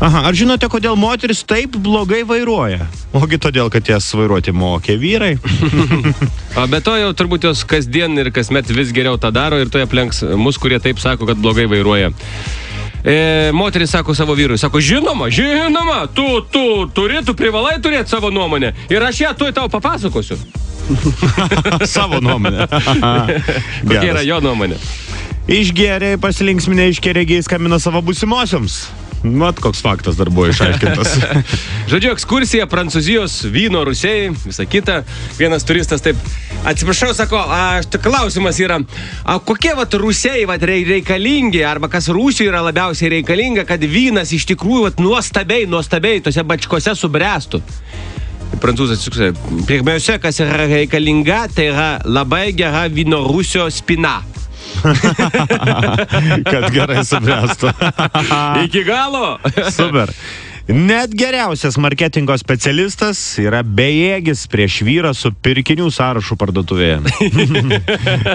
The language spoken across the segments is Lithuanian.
Aha, ar žinote, kodėl moteris taip blogai vairuoja? Ogi todėl, kad jas vairuoti mokė vyrai. O be to jau turbūt jos kasdien ir kasmet vis geriau tą daro ir to aplenks mus, kurie taip sako, kad blogai vairuoja. Moteris sako savo vyrui, sako, žinoma, tu privalai turėti savo nuomonę ir aš ją tuoj tau papasakosiu. Savo nuomonę. Kokia yra jo nuomonė? Išgėrė, pasilinksminė, iškėrėgiai skambina savo būsimosioms. Mat, koks faktas dar buvo išaiškintas. Žodžiu, ekskursija, Prancūzijos, vyno, Rusijai, visa kita. Vienas turistas taip, atsiprašau, sako, klausimas yra, kokie Rusijai reikalingi, arba kas Rusijoje yra labiausiai reikalinga, kad vynas iš tikrųjų nuostabiai tose bačkose subręstų. Prancūzas atsiksė, pirmiausia, kas yra reikalinga, tai yra labai gera vyno Rusijos spina. Kad gerai subręstų. Iki galo. Super. Net geriausias marketingo specialistas yra bejėgis prieš vyrą su pirkinių sąrašų parduotuvėje.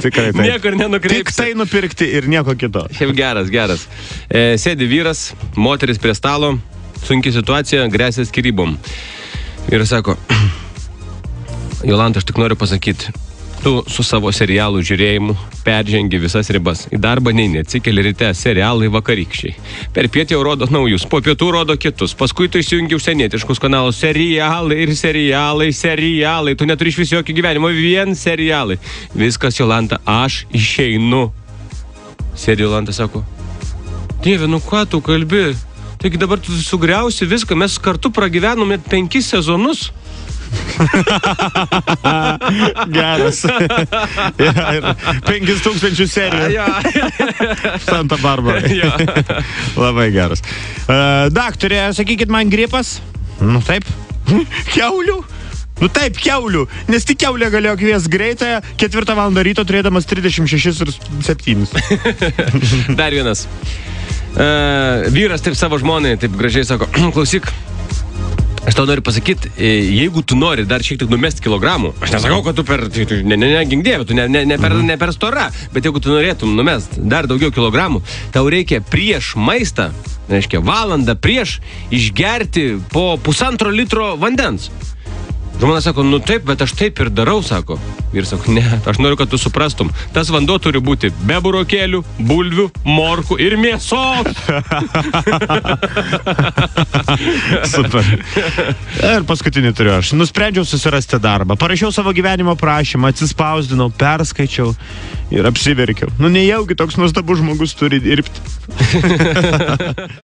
Tikrai taip. Niekur nenukreipsi. Tik tai nupirkti ir nieko kito. Šiaip geras. Sėdi vyras, moteris prie stalo, sunki situacija, gresia skyrybom. Ir sako, Jolanta, aš tik noriu pasakyti, tu su savo serialų žiūrėjimu peržengi visas ribas. Į darbą neini, atsikeli ryte, serialai vakarykščiai. Per pietį jau rodo naujus, po pietų rodo kitus. Paskui tu įsijungi užsienietiškus kanalus. Serialai. Tu neturi iš vis jokio gyvenimo, vien serialai. Viskas, Jolanta, aš išeinu. Sėdi Jolanta, sako, Dieve, nu ką tu kalbi? Taigi dabar tu sugriausi viską, mes kartu pragyvenome 5 sezonus. Geras. Ir 5000 serijų. Santa Barbara. Labai geras. Daktarė, sakykit man gripas? Nu taip. Kiaulių? Nu taip, kiaulių. Nes tik kiaulė galėjo kvies greitąją 4 valandą ryto turėdamas 36 ir 7. Dar vienas. Vyras taip savo žmonai taip gražiai sako, klausyk, aš tau noriu pasakyti, jeigu tu nori dar šiek tiek numesti kilogramų, aš nesakau, kad tu gink Dieve, tu ne per stora, bet jeigu tu norėtum numesti dar daugiau kilogramų, tau reikia prieš maistą, reiškia valandą prieš, išgerti po 1,5 litro vandens. Žmona sako, nu taip, bet aš taip ir darau, sako. Ir sako, ne, aš noriu, kad tu suprastum. Tas vanduo turi būti be burokėlių, bulvių, morkų ir mėsos. Super. Ir paskutinį turiu aš. Nusprendžiau susirasti darbą. Parašiau savo gyvenimo prašymą, atsispausdinau, perskaičiau ir apsiverkiau. Nu nejaugi toks nuostabus žmogus turi dirbti.